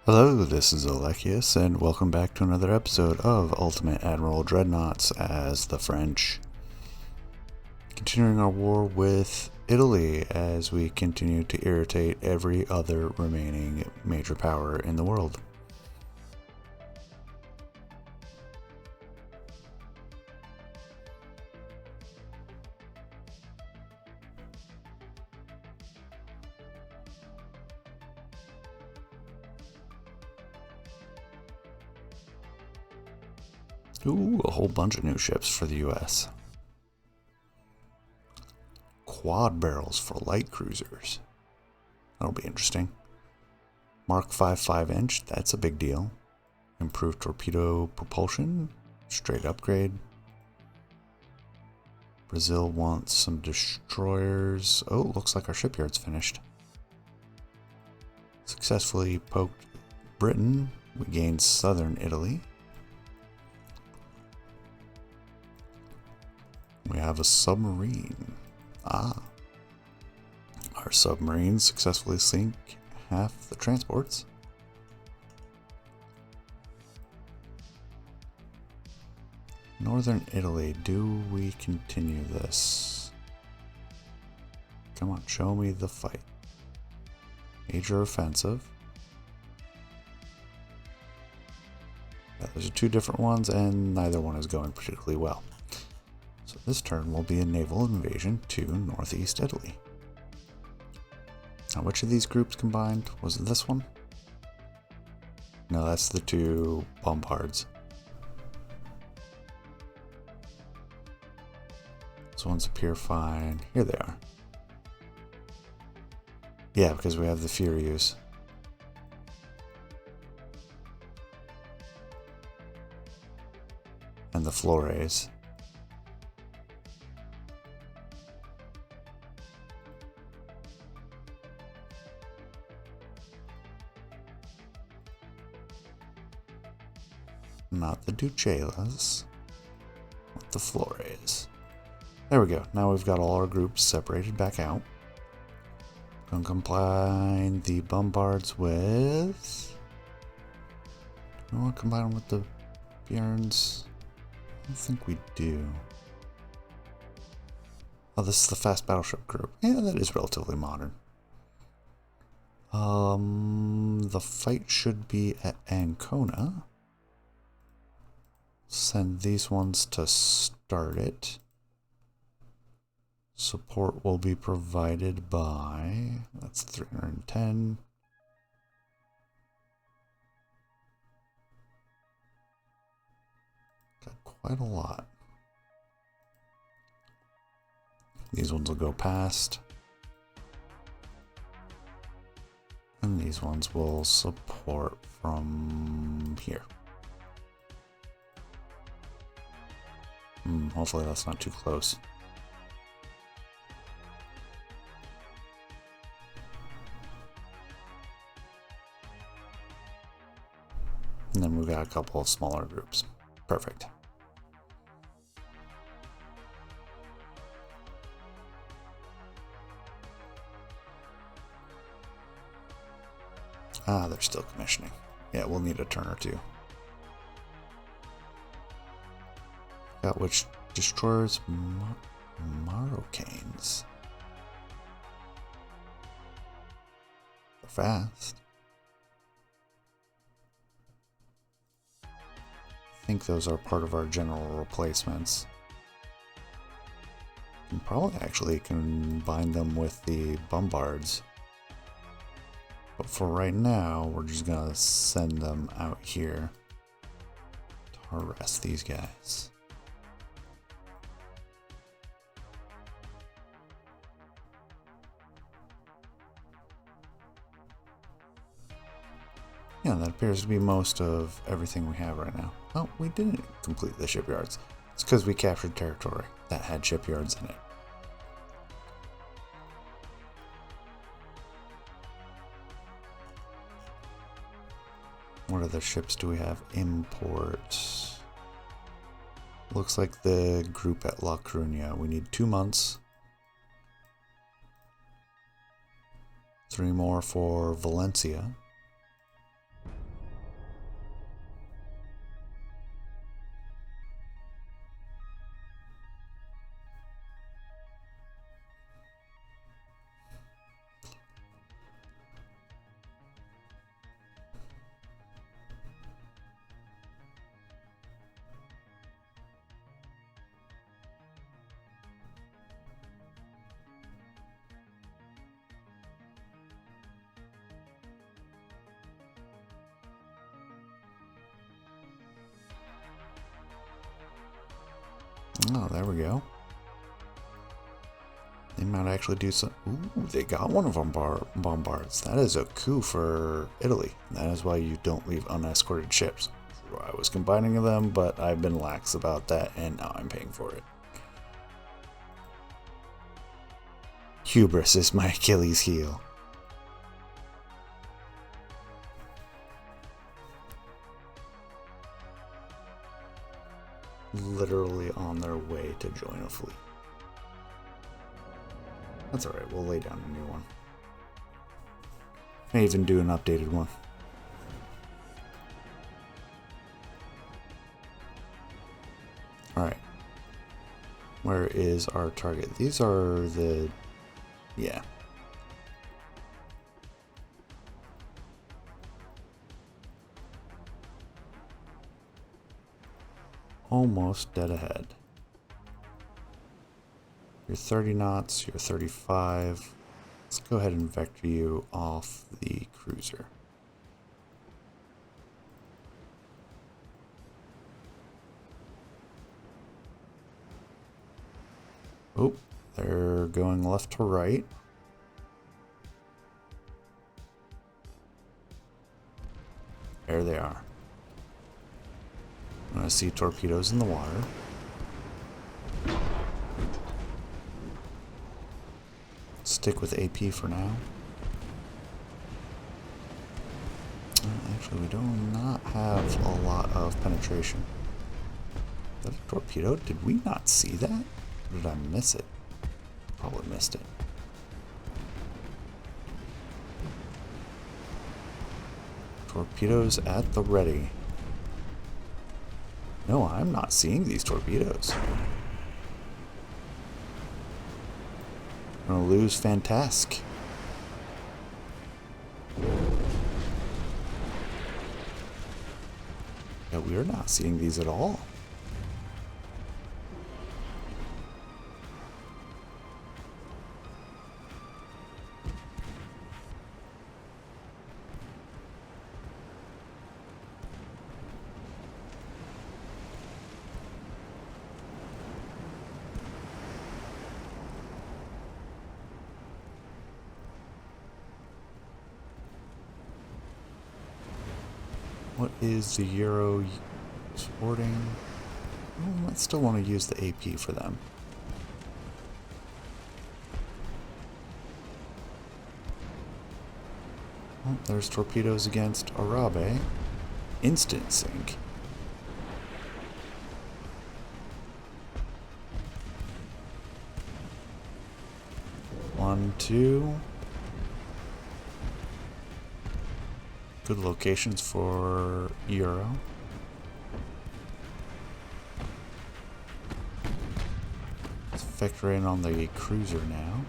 Hello, this is Alechius, and welcome back to another episode of Ultimate Admiral Dreadnoughts as the French. Continuing our war with Italy as we continue to irritate every other remaining major power in the world. Ooh, a whole bunch of new ships for the US. Quad barrels for light cruisers. That'll be interesting. Mark 5 5-inch, that's a big deal. Improved torpedo propulsion, straight upgrade. Brazil wants some destroyers. Oh, looks like our shipyard's finished. Successfully poked Britain. We gained southern Italy. We have a submarine. Our submarines successfully sink half the transports. Northern Italy, do we continue this? Come on, show me the fight. Major offensive. Yeah, those are two different ones, and neither one is going particularly well. So this turn will be a naval invasion to northeast Italy. Now, which of these groups combined? Was it this one? No, that's the two bombards. These ones appear fine. Here they are. Yeah, because we have the Furious. And the Flores. Not the Ducellas, but the Flores. There we go. Now we've got all our groups separated back out. Gonna combine the bombards with... Do we want to combine them with the Bjorns? I don't think we do. Oh, this is the fast battleship group. Yeah, that is relatively modern. The fight should be at Ancona. Send these ones to start it. Support will be provided by, that's 310. Got quite a lot. These ones will go past. And these ones will support from here. Hopefully that's not too close. And then we've got a couple of smaller groups. Perfect. They're still commissioning. Yeah, we'll need a turn or two. Got which destroyers? Maroccanes. They're fast. I think those are part of our general replacements. You can probably actually combine them with the bombards. But for right now, we're just gonna send them out here to harass these guys. Yeah, that appears to be most of everything we have right now. Oh, we didn't complete the shipyards. It's because we captured territory that had shipyards in it. What other ships do we have? Import. Looks like the group at La Coruña. We need 2 months. 3 more for Valencia. Oh, there we go. They might actually do some... Ooh, they got one of them bombards. That is a coup for Italy. That is why you don't leave unescorted ships. I was combining them, but I've been lax about that, and now I'm paying for it. Hubris is my Achilles heel. Literally on their way to join a fleet. That's alright, we'll lay down a new one. May even do an updated one. Alright. Where is our target? These are the... yeah. Almost dead ahead. You're 30 knots, you're 35. Let's go ahead and vector you off the cruiser. Oh, they're going left to right. There they are. I see torpedoes in the water. Stick with AP for now. Actually, we do not have a lot of penetration. Is that a torpedo? Did we not see that? Or did I miss it? Probably missed it. Torpedoes at the ready. No, I'm not seeing these torpedoes. I'm gonna lose Fantasque. Yeah, we're not seeing these at all. What is the Euro sporting? Oh, I still want to use the AP for them. Oh, there's torpedoes against Arabe. Instant sink. One, two. Good locations for Euro. Let's vector in on the cruiser now.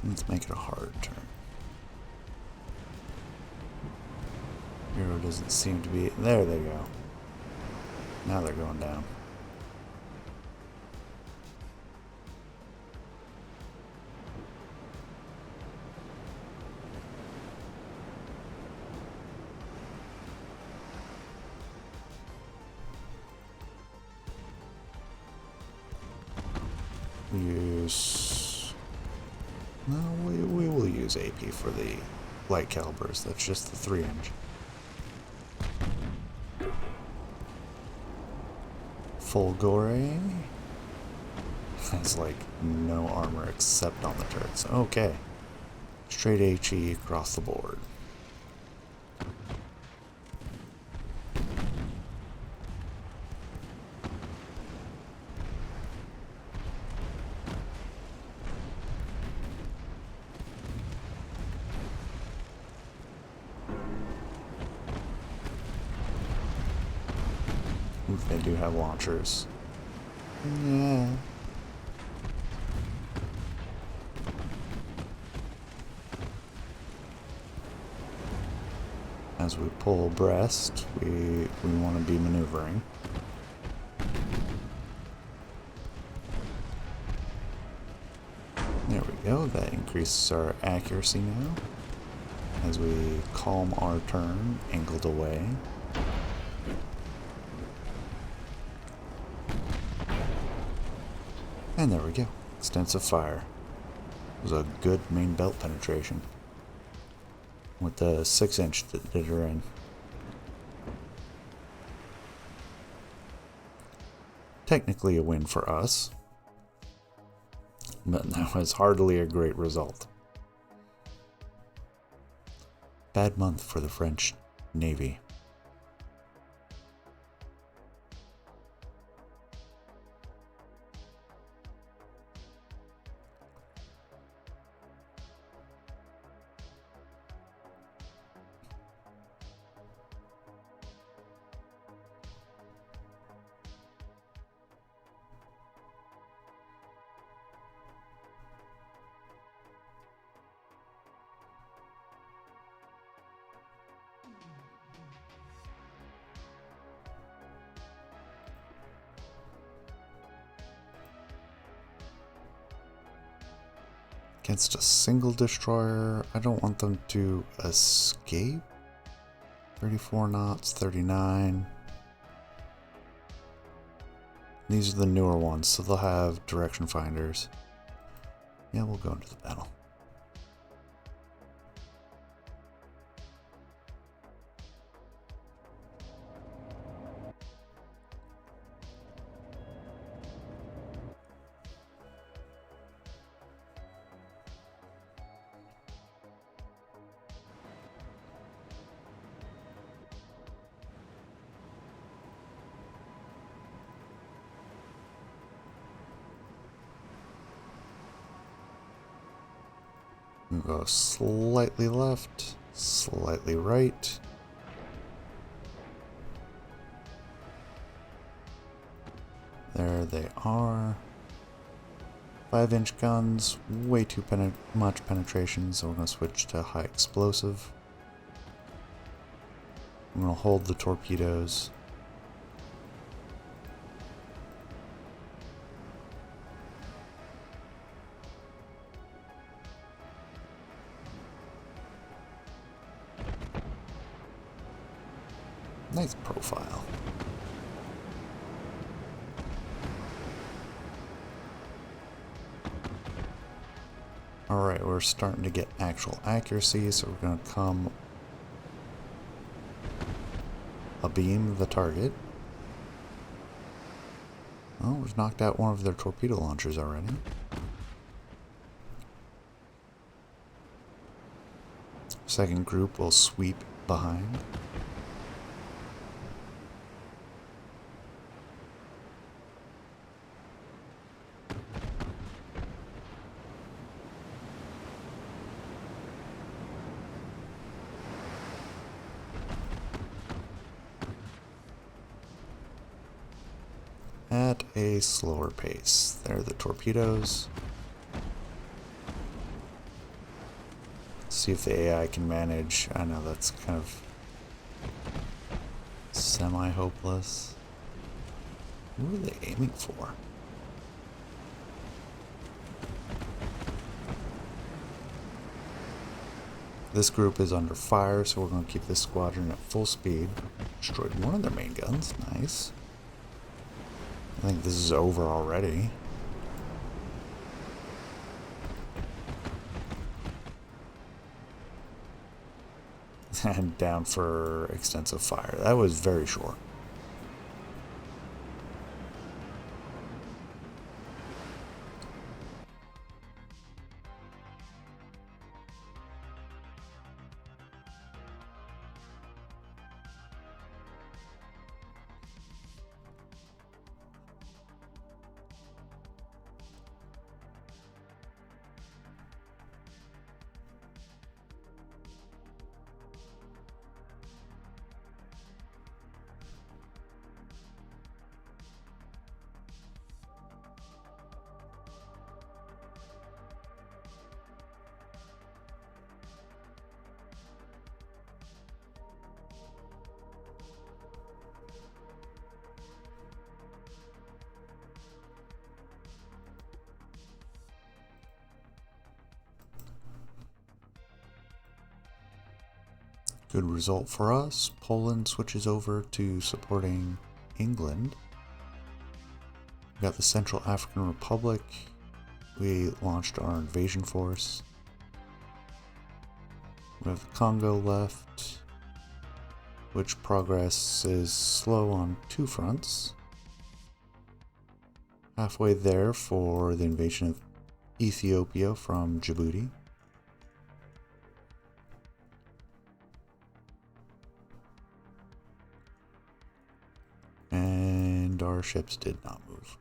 Let's make it a hard turn. Euro doesn't seem to be... There they go. Now they're going down. We will use AP for the light calibers. That's just the 3-inch. Folgore has like no armor except on the turrets. Okay. Straight HE across the board. think they do have launchers. Yeah. As we pull abreast, we want to be maneuvering. There we go, that increases our accuracy now. As we calm our turn, angled away. And there we go, extensive fire. It was a good main belt penetration. With the 6-inch that did her in. Technically a win for us, but that was hardly a great result. Bad month for the French Navy. Against a single destroyer, I don't want them to escape. 34 knots, 39. These are the newer ones, so they'll have direction finders. Yeah, we'll go into the battle. We'll go slightly left, slightly right. There they are. 5-inch guns, way too much penetration, so we're going to switch to high explosive. I'm going to hold the torpedoes. Nice profile. Alright, we're starting to get actual accuracy, so we're going to come abeam the target. Oh, we've knocked out one of their torpedo launchers already. Second group will sweep behind. At a slower pace. There are the torpedoes. See if the AI can manage. I know that's kind of semi-hopeless. Who are they aiming for? This group is under fire, so we're going to keep this squadron at full speed. Destroyed one of their main guns. Nice. I think this is over already. And down for extensive fire. That was very short. Good result for us. Poland switches over to supporting England. We got the Central African Republic. We launched our invasion force. We have the Congo left, which progress is slow on two fronts. Halfway there for the invasion of Ethiopia from Djibouti. And our ships did not move.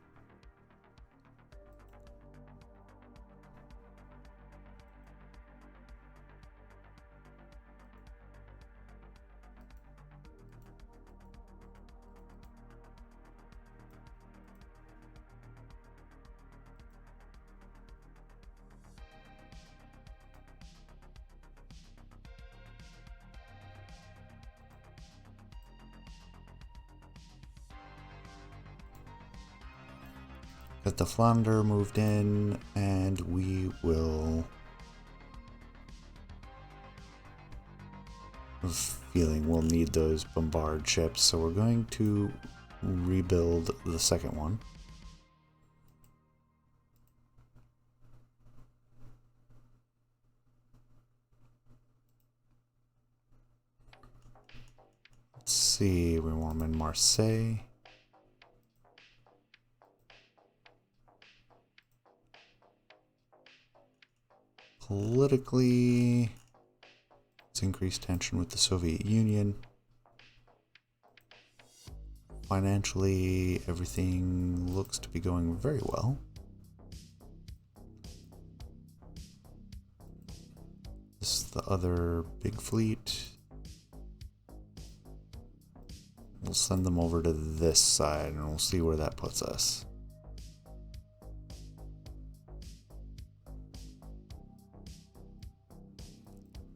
But the Flounder moved in, and we will... I have a feeling we'll need those bombard ships, so we're going to rebuild the second one. Let's see, we want them in Marseille. Politically, it's increased tension with the Soviet Union. Financially, everything looks to be going very well. This is the other big fleet. We'll send them over to this side and we'll see where that puts us.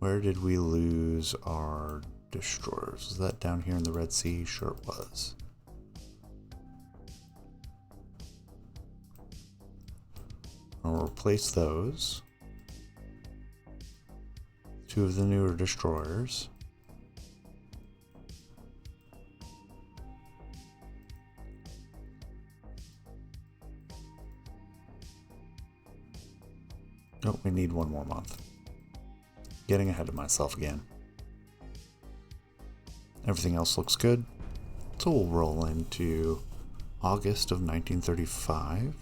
Where did we lose our destroyers? Was that down here in the Red Sea? Sure it was. I'll replace those. Two of the newer destroyers. Oh, we need one more month. Getting ahead of myself again. Everything else looks good. So we'll roll into August of 1935.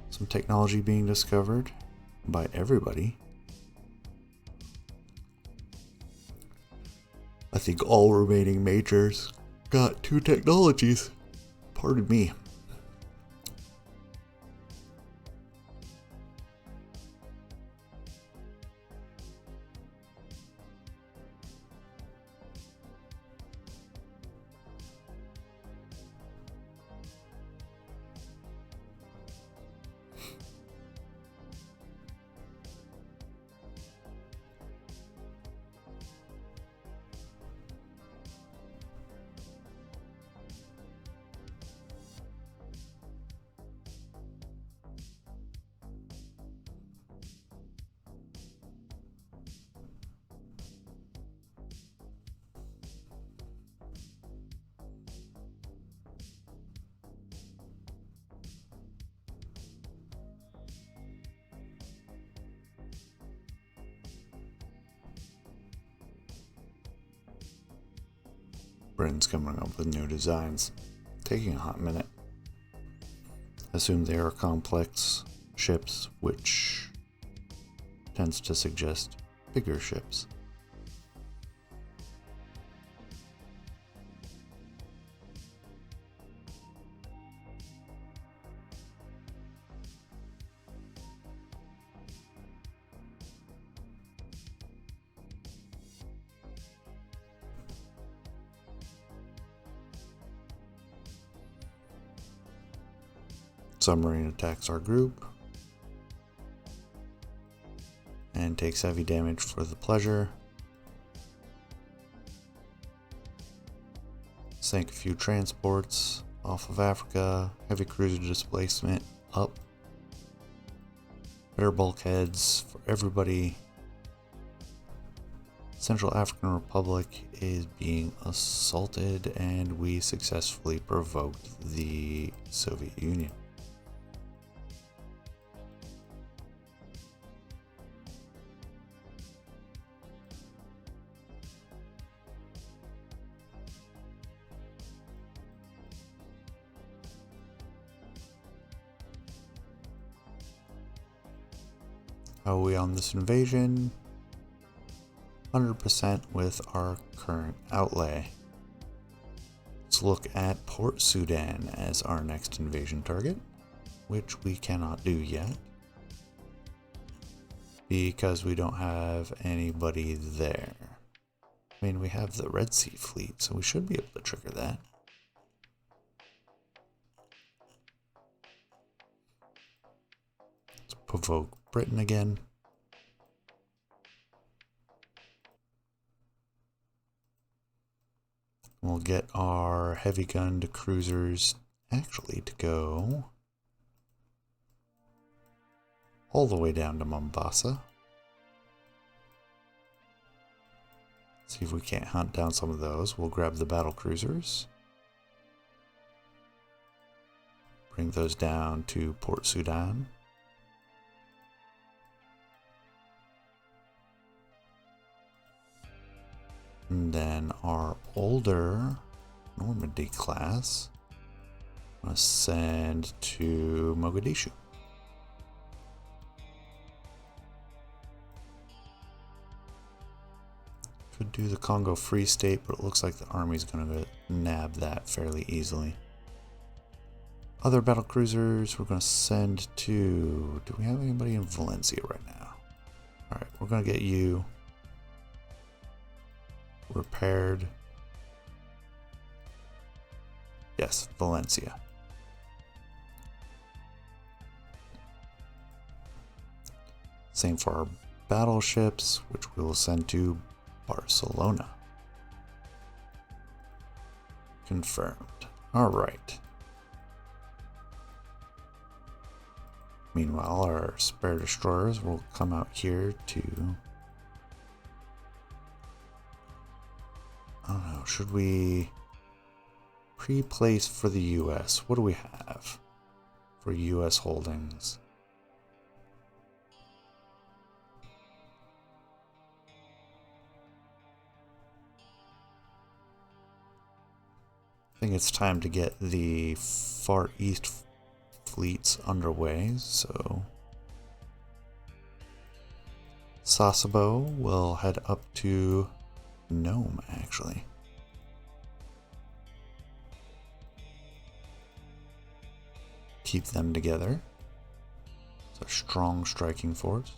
Some technology being discovered by everybody. I think all remaining majors got two technologies. Pardon me. Britain's coming up with new designs, taking a hot minute. Assume they are complex ships, which tends to suggest bigger ships. Submarine attacks our group and takes heavy damage for the pleasure. Sank a few transports off of Africa. Heavy cruiser displacement up. Better bulkheads for everybody. Central African Republic is being assaulted, and we successfully provoked the Soviet Union. How are we on this invasion? 100% with our current outlay. Let's look at Port Sudan as our next invasion target, which we cannot do yet because we don't have anybody there. I mean, we have the Red Sea Fleet, so we should be able to trigger that. Let's provoke Britain again. We'll get our heavy gunned cruisers actually to go all the way down to Mombasa. See if we can't hunt down some of those. We'll grab the battle cruisers. Bring those down to Port Sudan. And then our older Normandy class, I'm going to send to Mogadishu. Could do the Congo Free State, but it looks like the army's going to nab that fairly easily. Other battle cruisers we're going to send to... Do we have anybody in Valencia right now? Alright, we're going to get you repaired. Yes, Valencia. Same for our battleships, which we will send to Barcelona. Confirmed. Alright. Meanwhile, our spare destroyers will come out here to... I don't know, should we pre-place for the US? What do we have for US holdings? I think it's time to get the Far East fleets underway, so Sasebo will head up to Nome, actually. Keep them together. It's a strong striking force.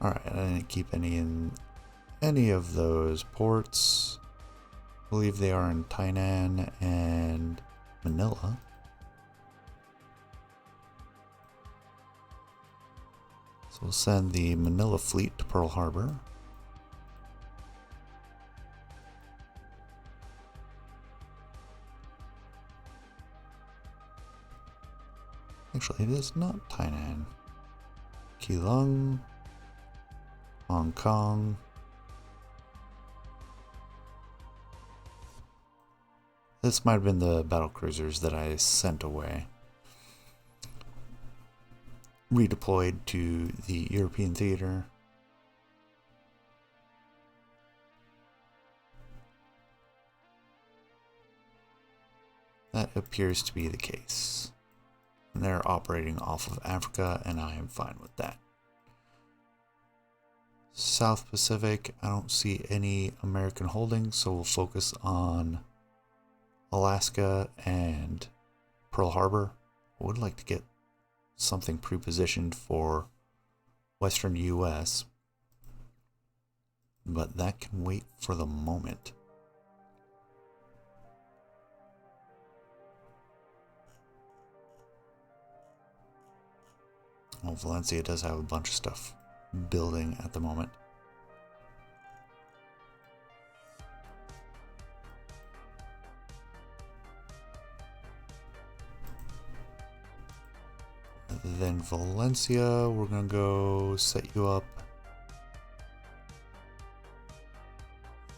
Alright, I didn't keep any in any of those ports. I believe they are in Tainan and Manila. So we'll send the Manila fleet to Pearl Harbor. Actually, it is not Tainan. Keelung, Hong Kong. This might have been the battle cruisers that I sent away. Redeployed to the European theater. That appears to be the case. And they're operating off of Africa, and I am fine with that. South Pacific, I don't see any American holdings, so we'll focus on Alaska and Pearl Harbor. I would like to get something pre-positioned for Western US, but that can wait for the moment. Well, Valencia does have a bunch of stuff building at the moment. Then Valencia, we're gonna go set you up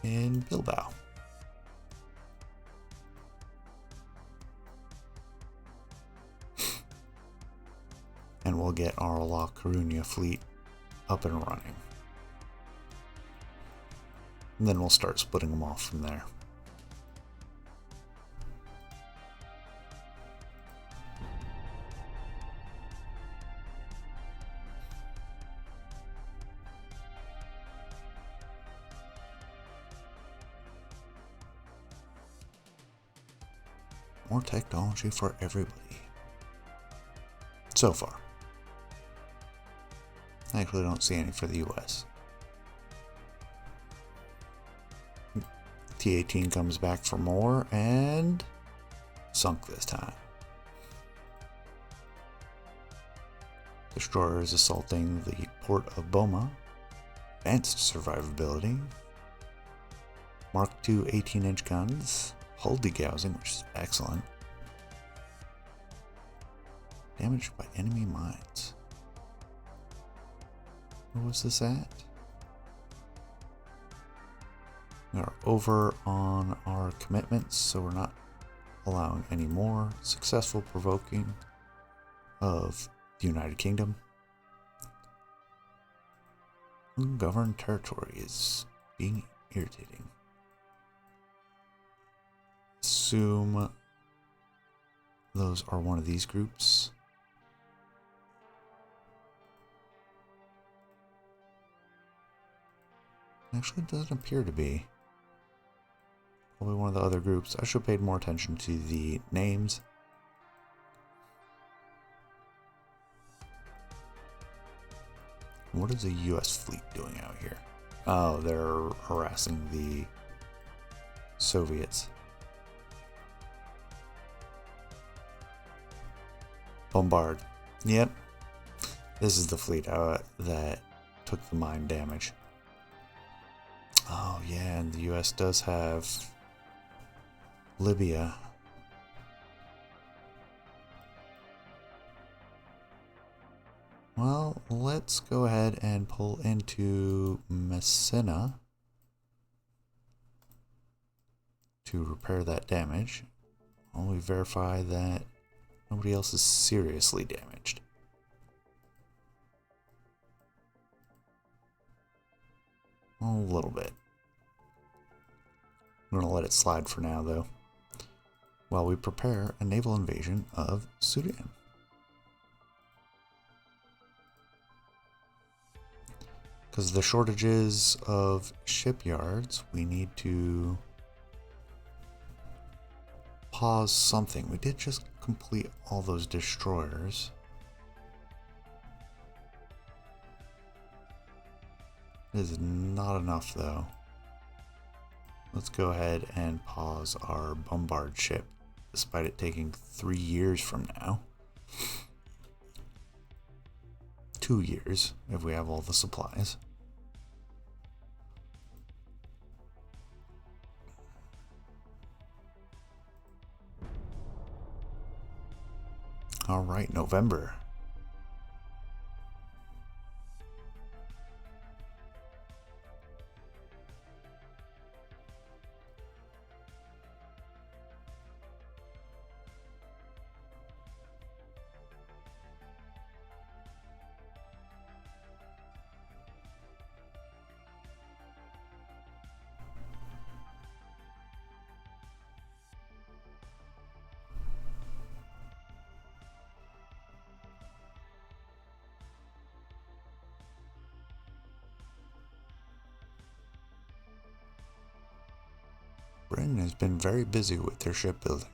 in Bilbao. And we'll get our La Coruña fleet up and running. And then we'll start splitting them off from there. More technology for everybody. So far. I actually don't see any for the US. T-18 comes back for more and sunk this time. Destroyer is assaulting the port of Boma. Advanced survivability. Mark II 18-inch guns. Hull degausing, which is excellent. Damaged by enemy mines. Where was this at? We are over on our commitments, so we're not allowing any more. Successful provoking of the United Kingdom. Ungoverned territory is being irritating. Assume those are one of these groups. Actually, it doesn't appear to be. Probably one of the other groups. I should have paid more attention to the names. What is the US fleet doing out here? Oh, they're harassing the Soviets. Bombard. Yep. This is the fleet that took the mine damage. Oh, yeah, and the US does have Libya. Well, let's go ahead and pull into Messina to repair that damage. While we verify that nobody else is seriously damaged. A little bit. I'm going to let it slide for now, though, while we prepare a naval invasion of Sudan. Because of the shortages of shipyards, we need to pause something. We did just complete all those destroyers. It is not enough, though. Let's go ahead and pause our bombard ship, despite it taking 3 years from now. 2 years, if we have all the supplies. All right, November. Britain has been very busy with their shipbuilding.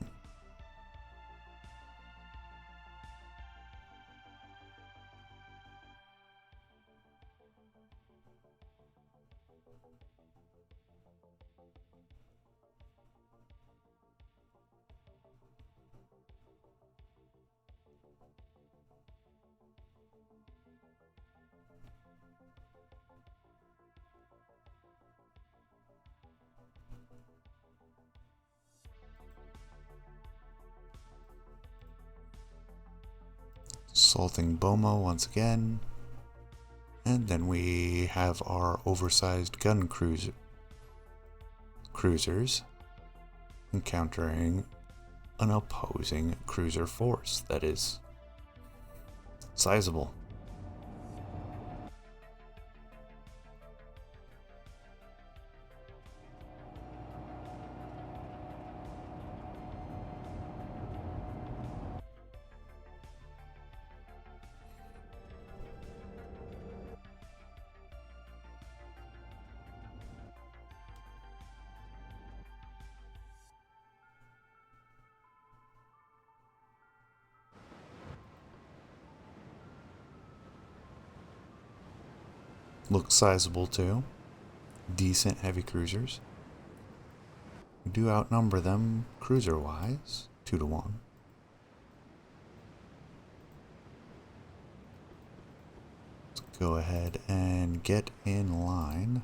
Assaulting Boma once again. And then we have our oversized gun cruisers encountering an opposing cruiser force that is sizable. Looks sizable too. Decent heavy cruisers. We do outnumber them cruiser-wise, 2-1. Let's go ahead and get in line.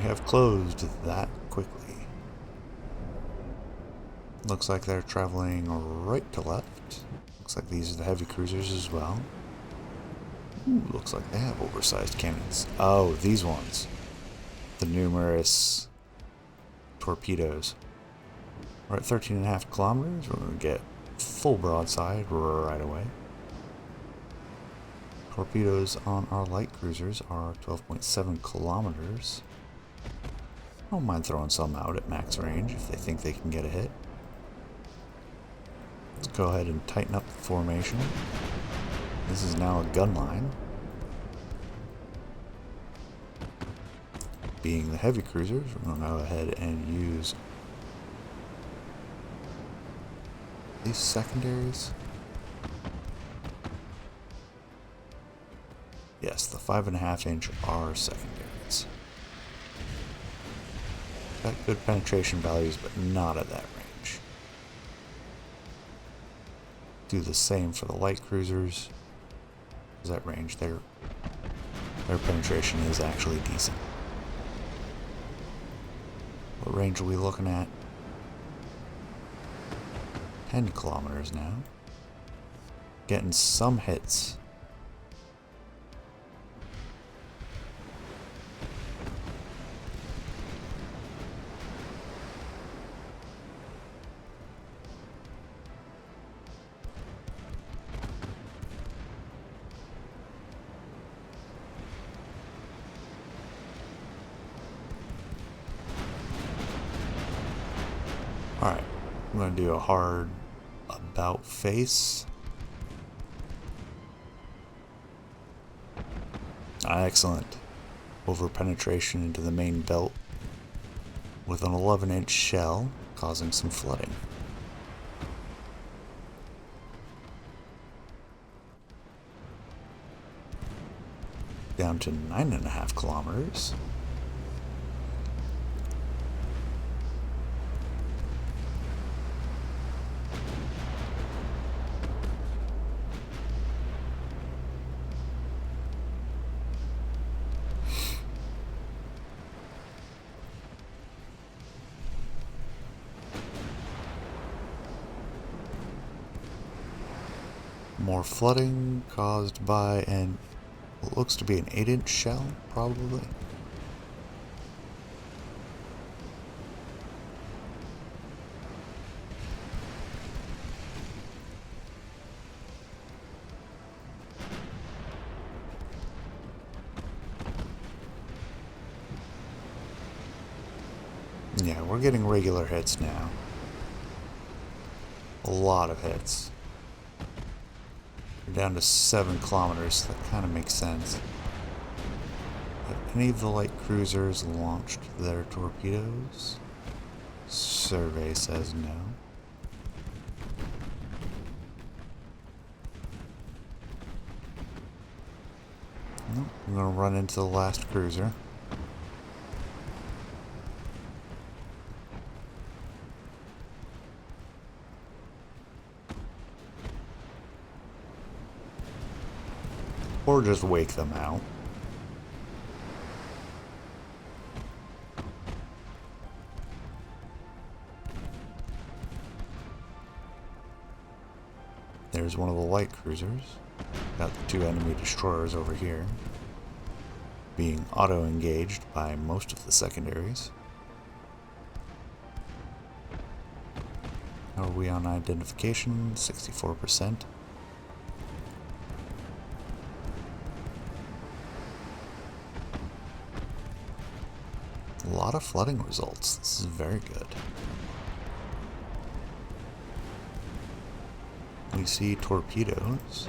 Have closed that quickly. Looks like they're traveling right to left. Looks like these are the heavy cruisers as well. Ooh, looks like they have oversized cannons. Oh, these ones. The numerous torpedoes. We're at 13.5 kilometers. We're going to get full broadside right away. Torpedoes on our light cruisers are 12.7 kilometers. I don't mind throwing some out at max range if they think they can get a hit. Let's go ahead and tighten up the formation. This is now a gun line. Being the heavy cruisers, we're going to go ahead and use these secondaries. Yes, the 5.5-inch are secondaries. Got good penetration values, but not at that range. Do the same for the light cruisers. That range, their penetration is actually decent. What range are we looking at? 10 kilometers now. Getting some hits. Alright, I'm going to do a hard about face. Excellent. Over penetration into the main belt with an 11-inch shell, causing some flooding. Down to 9.5 kilometers. More flooding caused by what looks to be an 8-inch shell, probably. Yeah, we're getting regular hits now. A lot of hits. We're down to 7 kilometers, so that kind of makes sense. Have any of the light cruisers launched their torpedoes? Survey says no. Nope, I'm going to run into the last cruiser. Or just wake them out. There's one of the light cruisers. Got the two enemy destroyers over here, being auto-engaged by most of the secondaries. How are we on identification? 64%. A lot of flooding results. This is very good. We see torpedoes.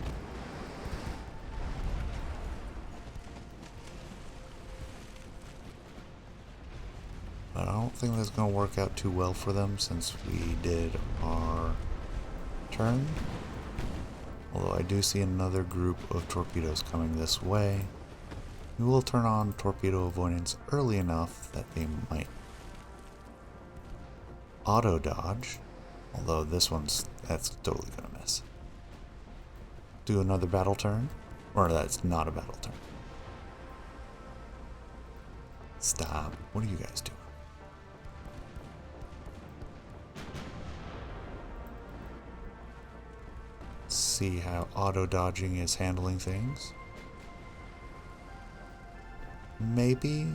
But I don't think that's going to work out too well for them since we did our turn. Although I do see another group of torpedoes coming this way. We will turn on torpedo avoidance early enough that they might auto dodge. Although this one's, that's totally going to miss. Do another battle turn. Or that's not a battle turn. Stop. What are you guys doing? See how auto dodging is handling things. Maybe.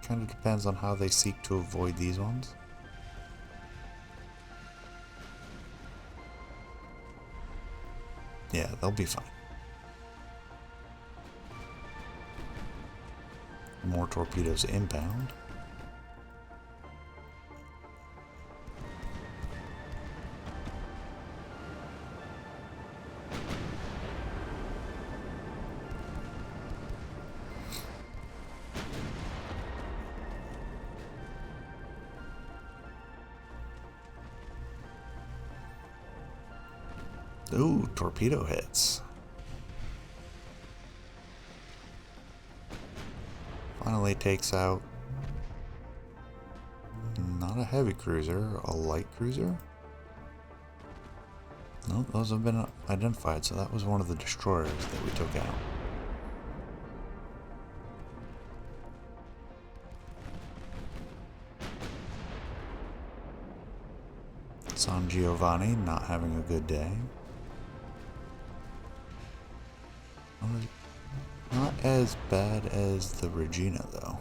Kind of depends on how they seek to avoid these ones. Yeah, they'll be fine. More torpedoes inbound. Ooh, torpedo hits. Finally takes out not a heavy cruiser, a light cruiser. No, those have been identified, so that was one of the destroyers that we took out. San Giovanni not having a good day. Not as bad as the Regina, though.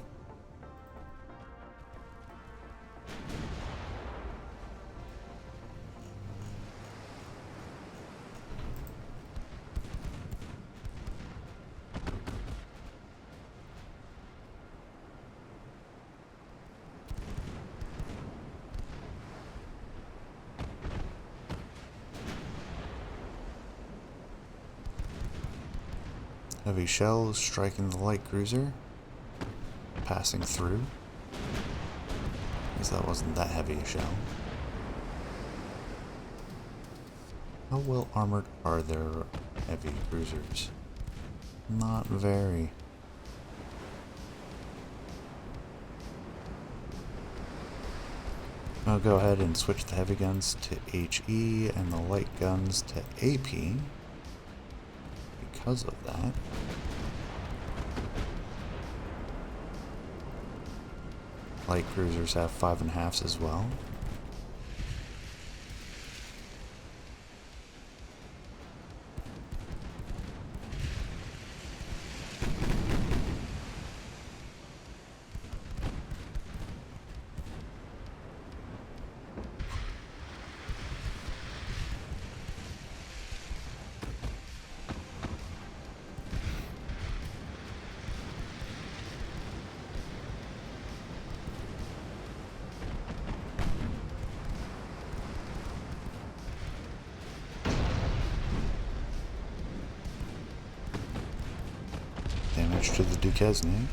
Heavy shells striking the light cruiser, passing through. Guess that wasn't that heavy a shell. How well armored are their heavy cruisers? Not very. I'll go ahead and switch the heavy guns to HE and the light guns to AP. Because of that. Light cruisers have 5.5s as well. Damage to the Duquesne.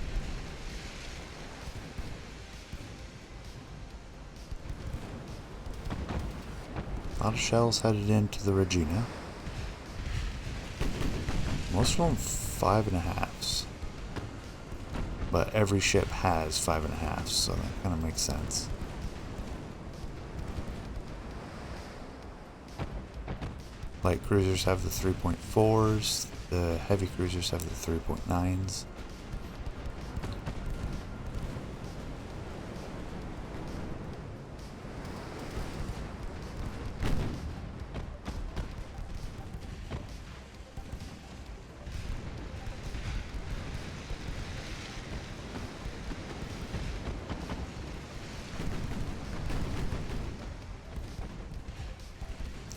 A lot of shells headed into the Regina. Most of them 5.5s. But every ship has 5.5s, so that kind of makes sense. Light cruisers have the 3.4s. The heavy cruisers have the 3.9s.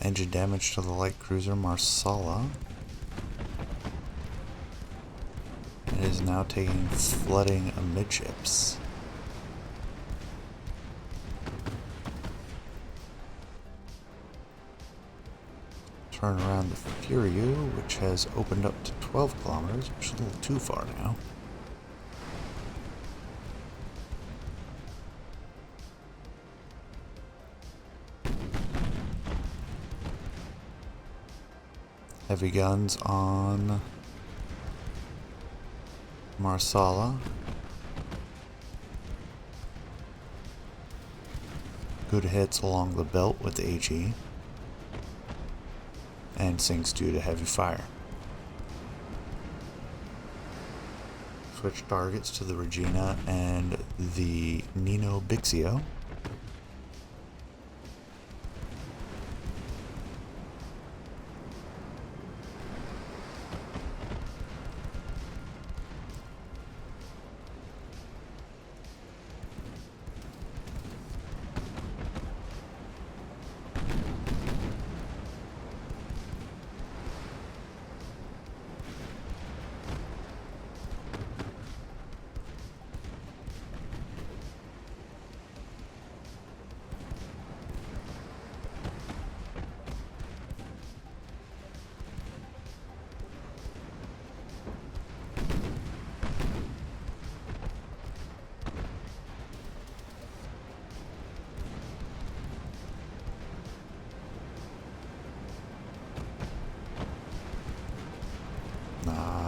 Engine damage to the light cruiser Marsala. It is now taking flooding amidships. Turn around the Furyu, which has opened up to 12 kilometers, which is a little too far now. Heavy guns on Marsala. Good hits along the belt with HE. And sinks due to heavy fire. Switch targets to the Regina and the Nino Bixio.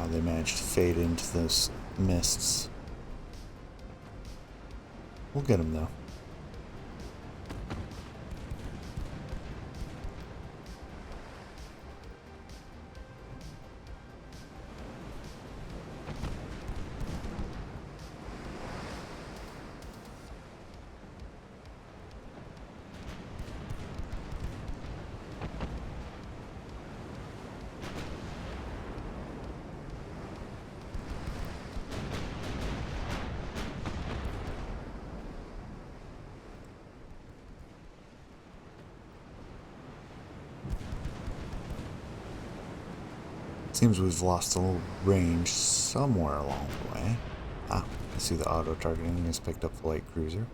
They managed to fade into those mists. We'll get them though. Seems we've lost a little range somewhere along the way. Ah, I see the auto targeting has picked up the light cruiser.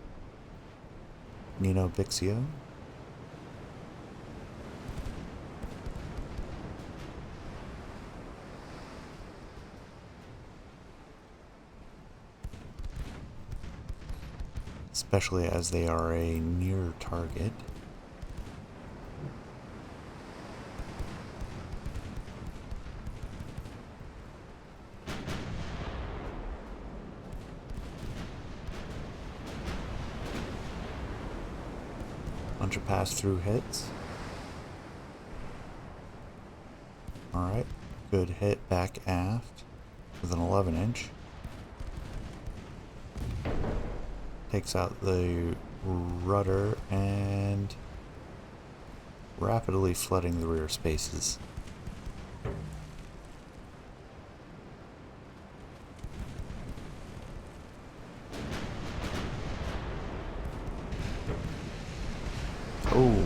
Nino Bixio. Especially as they are a near target. Bunch of pass-through hits. Alright, good hit back aft with an 11-inch. Takes out the rudder and rapidly flooding the rear spaces. Oh,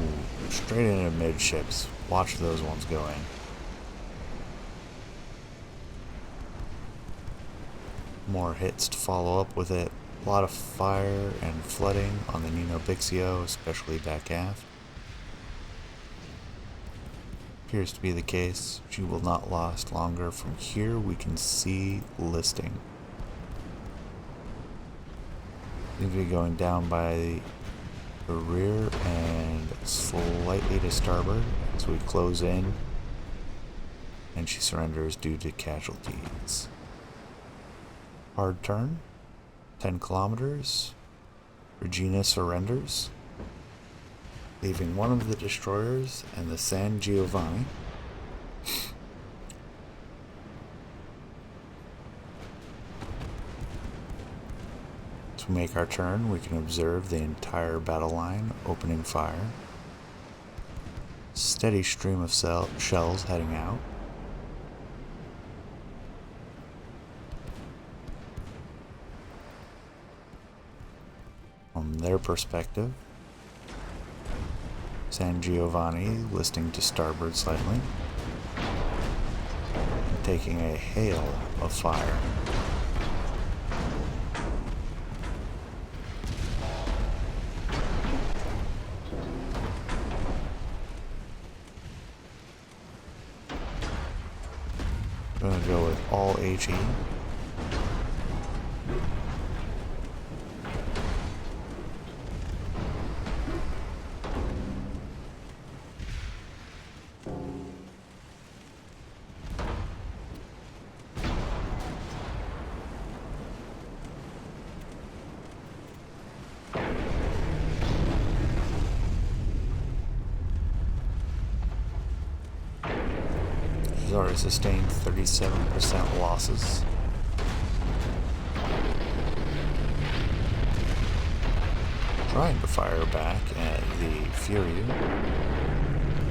straight into midships. Watch those ones go in. More hits to follow up with it. A lot of fire and flooding on the Nino Bixio, especially back aft. Appears to be the case. She will not last longer. From here we can see listing. Seems to be going down by the rear and slightly to starboard as we close in, and she surrenders due to casualties. Hard turn, 10 kilometers. Regina surrenders, leaving one of the destroyers and the San Giovanni. Once we make our turn, we can observe the entire battle line opening fire. Steady stream of shells heading out. From their perspective, San Giovanni listing to starboard slightly, and taking a hail of fire. I'm going to go with all HE. She's already sustained 37% losses. Trying to fire back at the Fury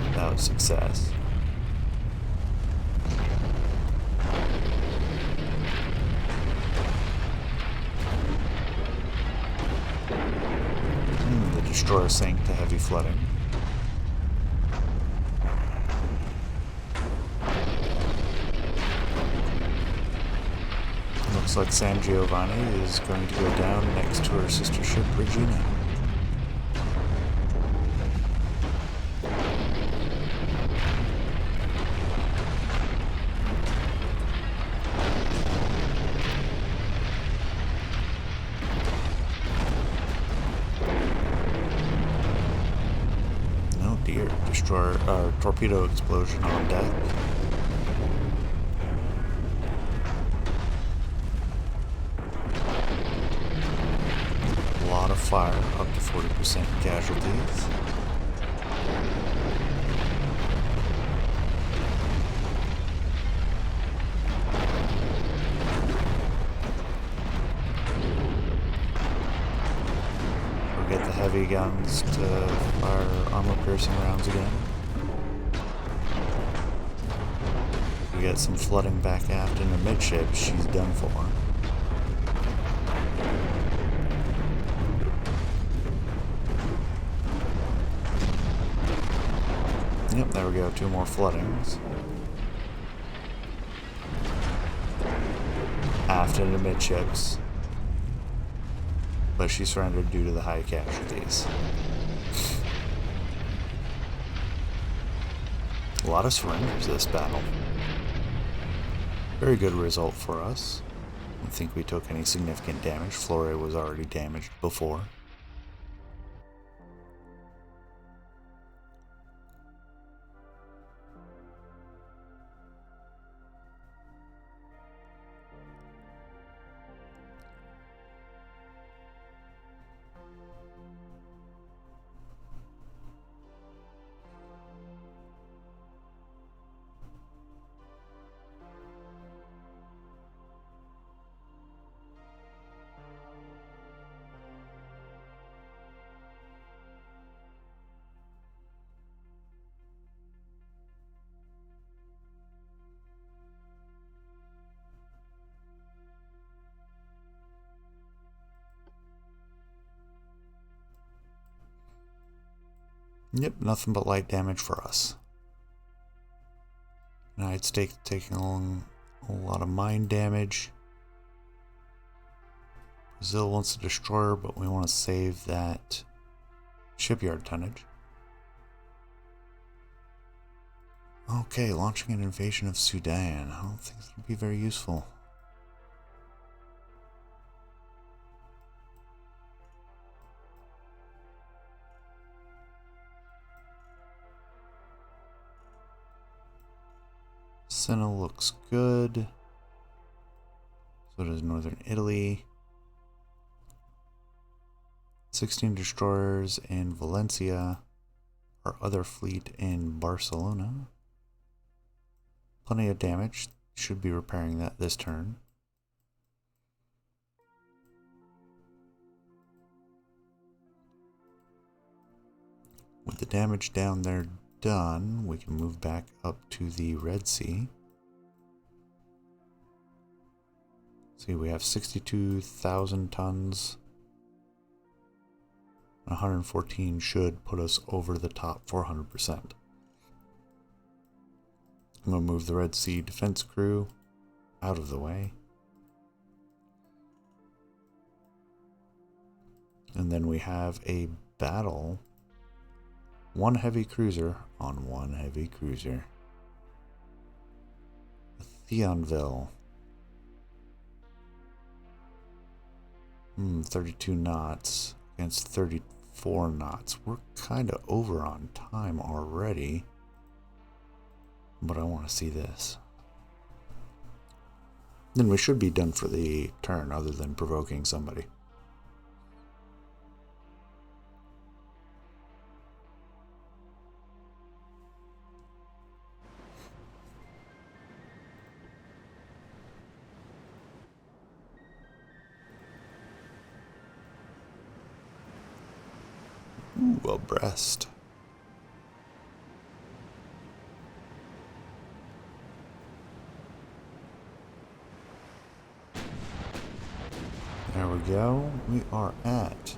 without success. The destroyer sank to heavy flooding. Looks like San Giovanni is going to go down next to her sister ship, Regina. Oh dear, torpedo explosion on deck. Fire, up to 40% casualties. We'll get the heavy guns to fire armor-piercing rounds again. We get some flooding back aft into midships, she's done for. Yep, there we go, 2 more floodings. Aft into midships. But she surrendered due to the high casualties. A lot of surrenders this battle. Very good result for us. I don't think we took any significant damage. Flore was already damaged before. Yep, nothing but light damage for us. United States taking along a lot of mine damage. Brazil wants a destroyer, but we want to save that shipyard tonnage. Okay, launching an invasion of Sudan. I don't think this would be very useful. Senna looks good. So does Northern Italy. 16 destroyers in Valencia. Our other fleet in Barcelona. Plenty of damage. Should be repairing that this turn. With the damage down there done, we can move back up to the Red Sea. See, we have 62,000 tons. 114 should put us over the top 400%. I'm going to move the Red Sea defense crew out of the way. And then we have a battle. One heavy cruiser on one heavy cruiser. Thionville. 32 knots against 34 knots. We're kind of over on time already. But I want to see this. Then we should be done for the turn other than provoking somebody. Ooh, abreast. There we go. We are at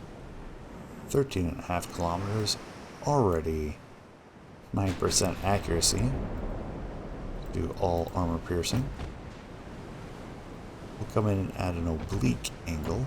13.5 kilometers. Already 9% accuracy. Do all armor piercing. We'll come in and add an oblique angle.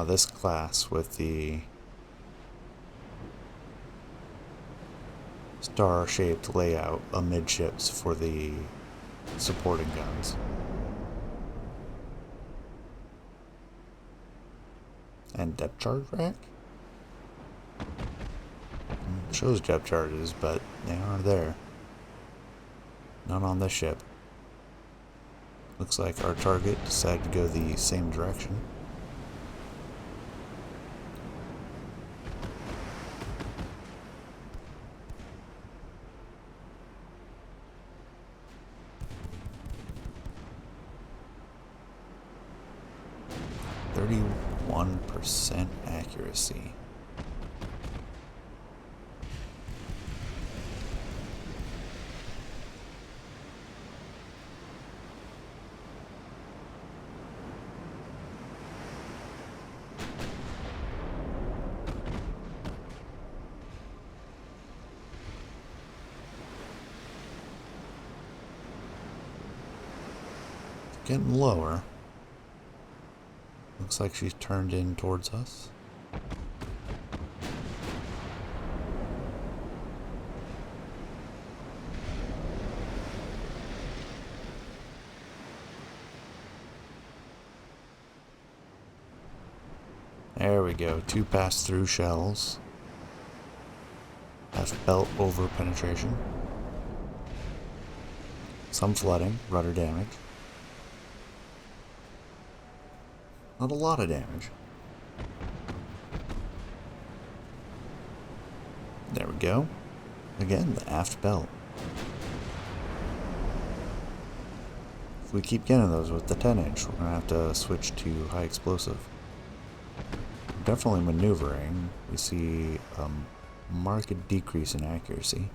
This class with the star-shaped layout amidships for the supporting guns. And depth charge rack? It shows depth charges, but they aren't there. None on this ship. Looks like our target decided to go the same direction. %, accuracy. Getting lower. Looks like she's turned in towards us. There we go. 2 pass-through shells. Half belt over penetration. Some flooding, rudder damage. Not a lot of damage. There we go. Again, the aft belt. If we keep getting those with the 10-inch, we're going to have to switch to high explosive. Definitely maneuvering. We see a marked decrease in accuracy.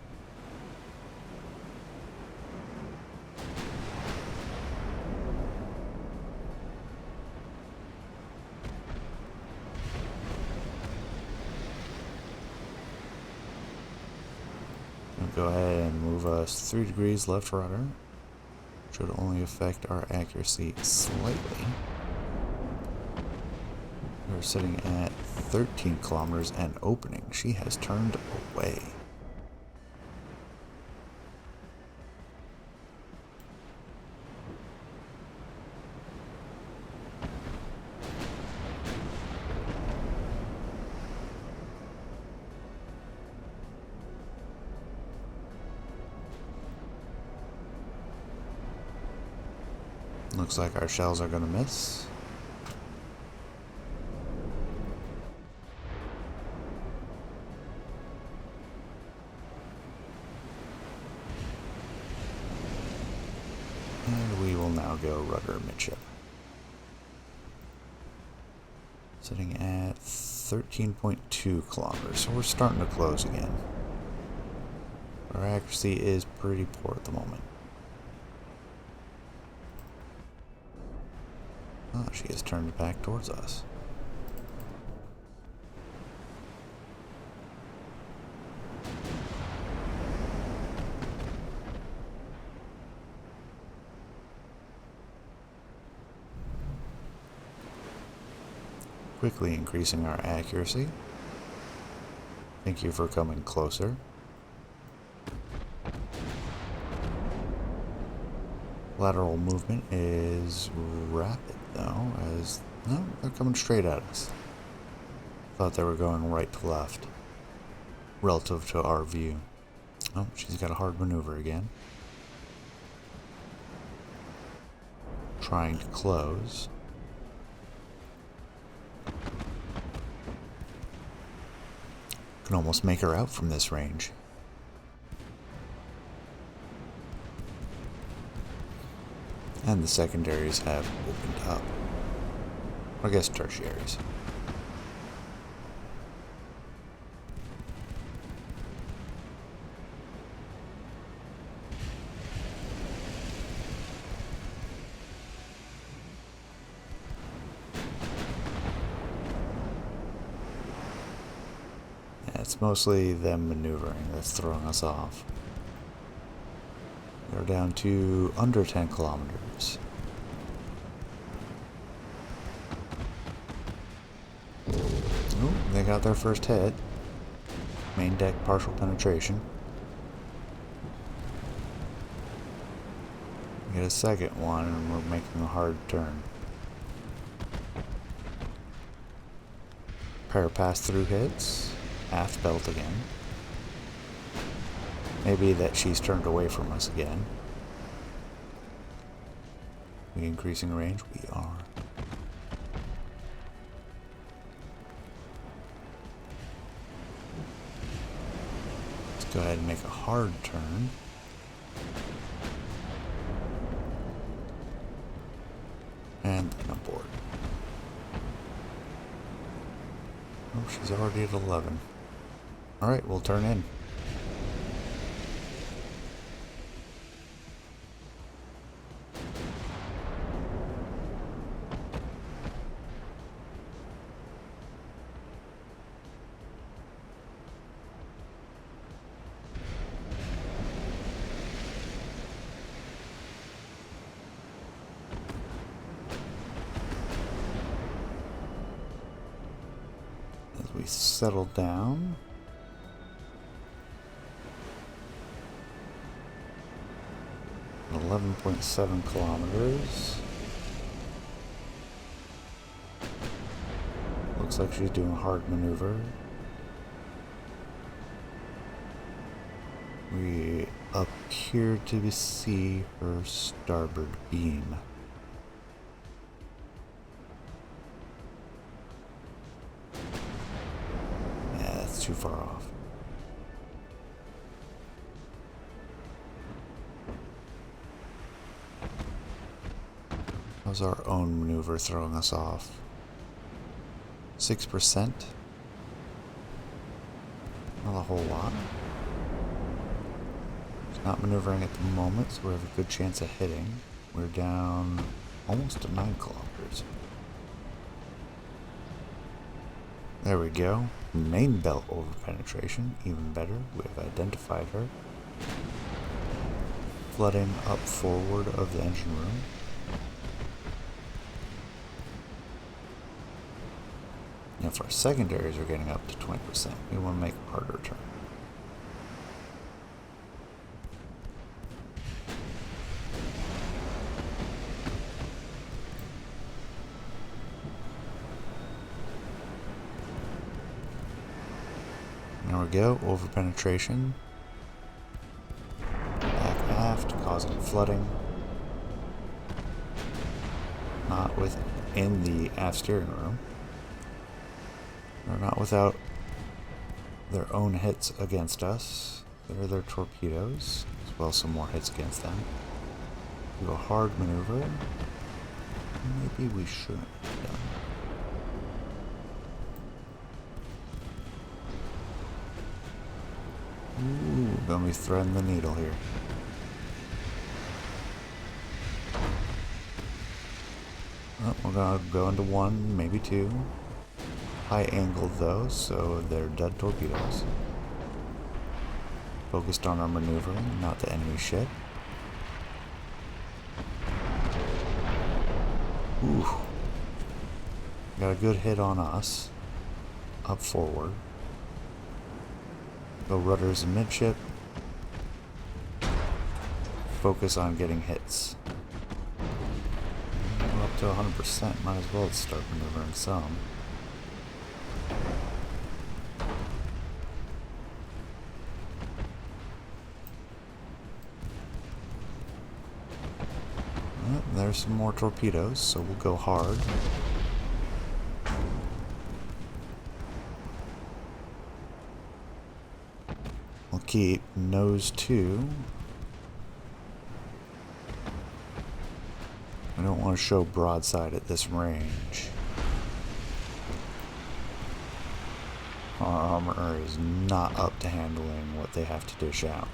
Go ahead and move us 3 degrees left rudder. Should only affect our accuracy slightly. We're sitting at 13 kilometers and opening. She has turned away. Looks like our shells are going to miss. now go rudder midship. Sitting at 13.2 kilometers, so we're starting to close again. Our accuracy is pretty poor at the moment. Oh, she has turned back towards us. Quickly increasing our accuracy. Thank you for coming closer. Lateral movement is rapid though, as no, they're coming straight at us. Thought they were going right to left relative to our view. Oh, she's got a hard maneuver again. Trying to close. Can almost make her out from this range. And the secondaries have opened up. Or I guess tertiaries. Yeah, it's mostly them maneuvering that's throwing us off. We're down to under 10 kilometers. Oh, they got their first hit. Main deck partial penetration. We get a second one and we're making a hard turn. Pair pass-through hits. Aft belt again. Maybe that she's turned away from us again. We increasing range? We are. Let's go ahead and make a hard turn. And then aboard. Oh, she's already at 11. Alright, we'll turn in. We settle down. At 11.7 kilometers. Looks like she's doing a hard maneuver. We appear to see her starboard beam. Too far off. How's our own maneuver throwing us off? 6%? Not a whole lot. It's not maneuvering at the moment, so we have a good chance of hitting. We're down almost to 9 kilometers. There we go. Main belt over penetration, even better. We have identified her. Flooding up forward of the engine room. Now if our secondaries are getting up to 20%, we want to make a harder turn. There we go, over penetration. Back aft, causing flooding. Not within the aft steering room. They're not without their own hits against us. There are their torpedoes, as well as some more hits against them. Do a hard maneuver. Maybe we shouldn't have done. Ooh, gonna be threading the needle here. Oh, we're gonna go into one, maybe two. High angle though, so they're dead torpedoes. Focused on our maneuvering, not the enemy ship. Ooh. Got a good hit on us. Up forward. Go rudders and midship. Focus on getting hits. We're up to 100%. Might as well start maneuvering some. There's some more torpedoes, so we'll go hard. We'll keep nose 2. I don't want to show broadside at this range. Our armor is not up to handling what they have to dish out.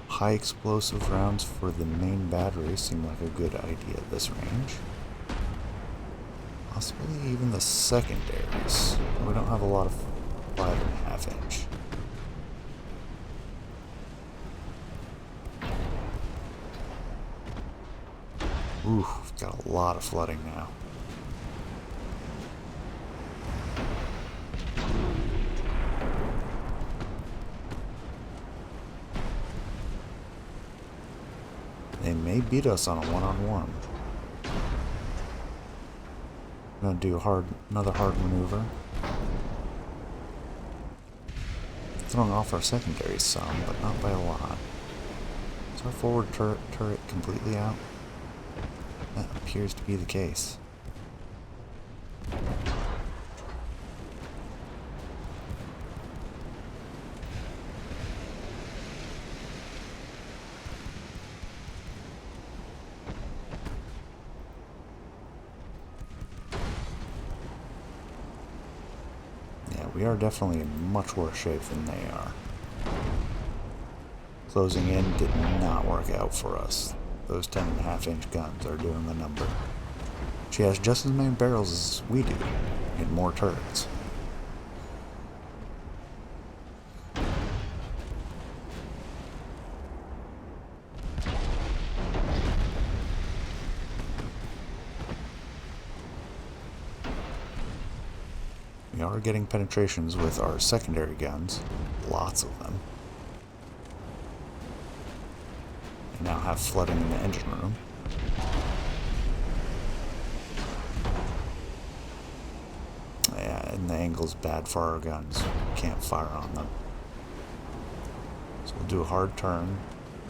High explosive rounds for the main battery seem like a good idea at this range. Possibly even the secondaries. We don't have a lot of 5.5 inch. Ooh, we've got a lot of flooding now. They may beat us on a one-on-one. I'm gonna do another hard maneuver. Throwing off our secondary some, but not by a lot. Is our forward turret completely out? That appears to be the case. We are definitely in much worse shape than they are. Closing in did not work out for us. Those 10.5 inch guns are doing the number. She has just as many barrels as we do, and more turrets. We are getting penetrations with our secondary guns. Lots of them. We now have flooding in the engine room. Yeah, and the angle's bad for our guns. We can't fire on them. So we'll do a hard turn.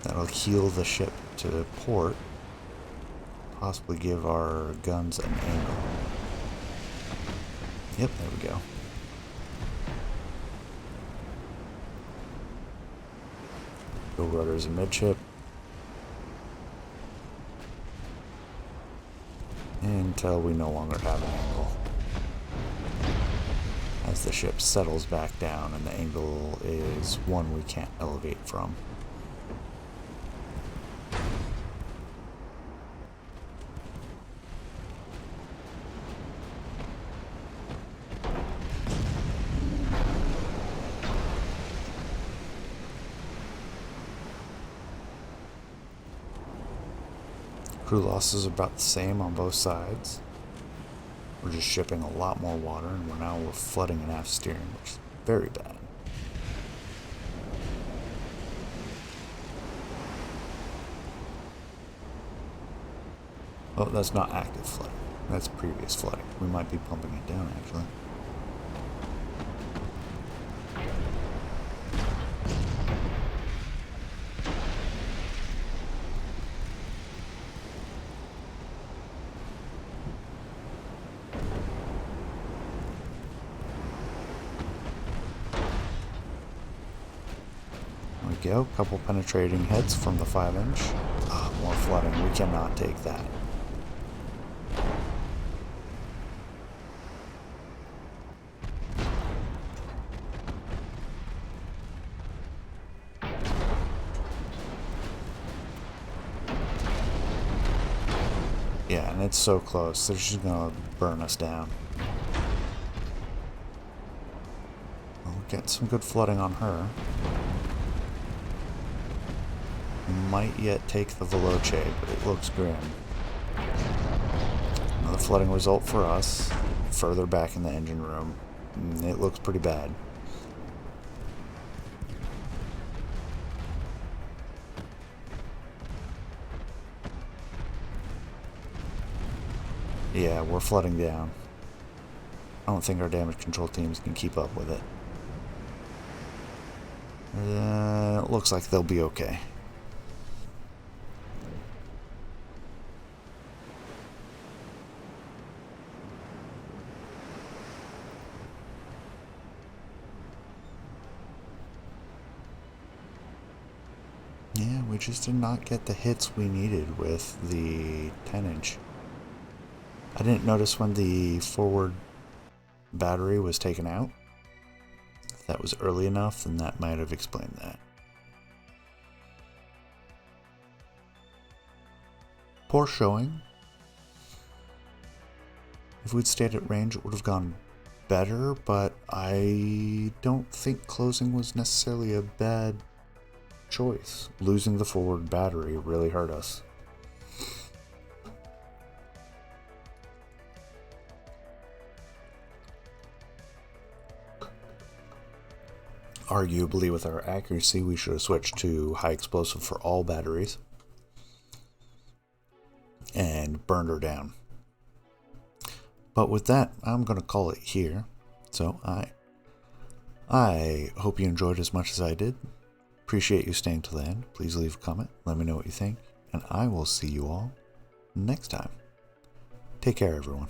That'll heal the ship to port. Possibly give our guns an angle. Yep, there we go. Go rudders and midship. Until we no longer have an angle. As the ship settles back down and the angle is one we can't elevate from. Crew losses are about the same on both sides. We're just shipping a lot more water, and we're flooding and aft steering, which is very bad. Oh, that's not active flooding. That's previous flooding. We might be pumping it down, actually. Go. Couple penetrating hits from the 5 inch. more flooding. We cannot take that. Yeah, and it's so close. They're just gonna burn us down. We'll get some good flooding on her. Might yet take the Veloce, but it looks grim. Another flooding result for us. Further back in the engine room. It looks pretty bad. Yeah, we're flooding down. I don't think our damage control teams can keep up with it. It looks like they'll be okay. Yeah, we just did not get the hits we needed with the 10-inch. I didn't notice when the forward battery was taken out. If that was early enough, then that might have explained that. Poor showing. If we'd stayed at range, it would have gone better, but I don't think closing was necessarily a bad choice. Losing the forward battery really hurt us. Arguably, with our accuracy, we should have switched to high explosive for all batteries and burned her down. But with that, I'm going to call it here. So I hope you enjoyed as much as I did. Appreciate you staying to the end. Please leave a comment. Let me know what you think. And I will see you all next time. Take care, everyone.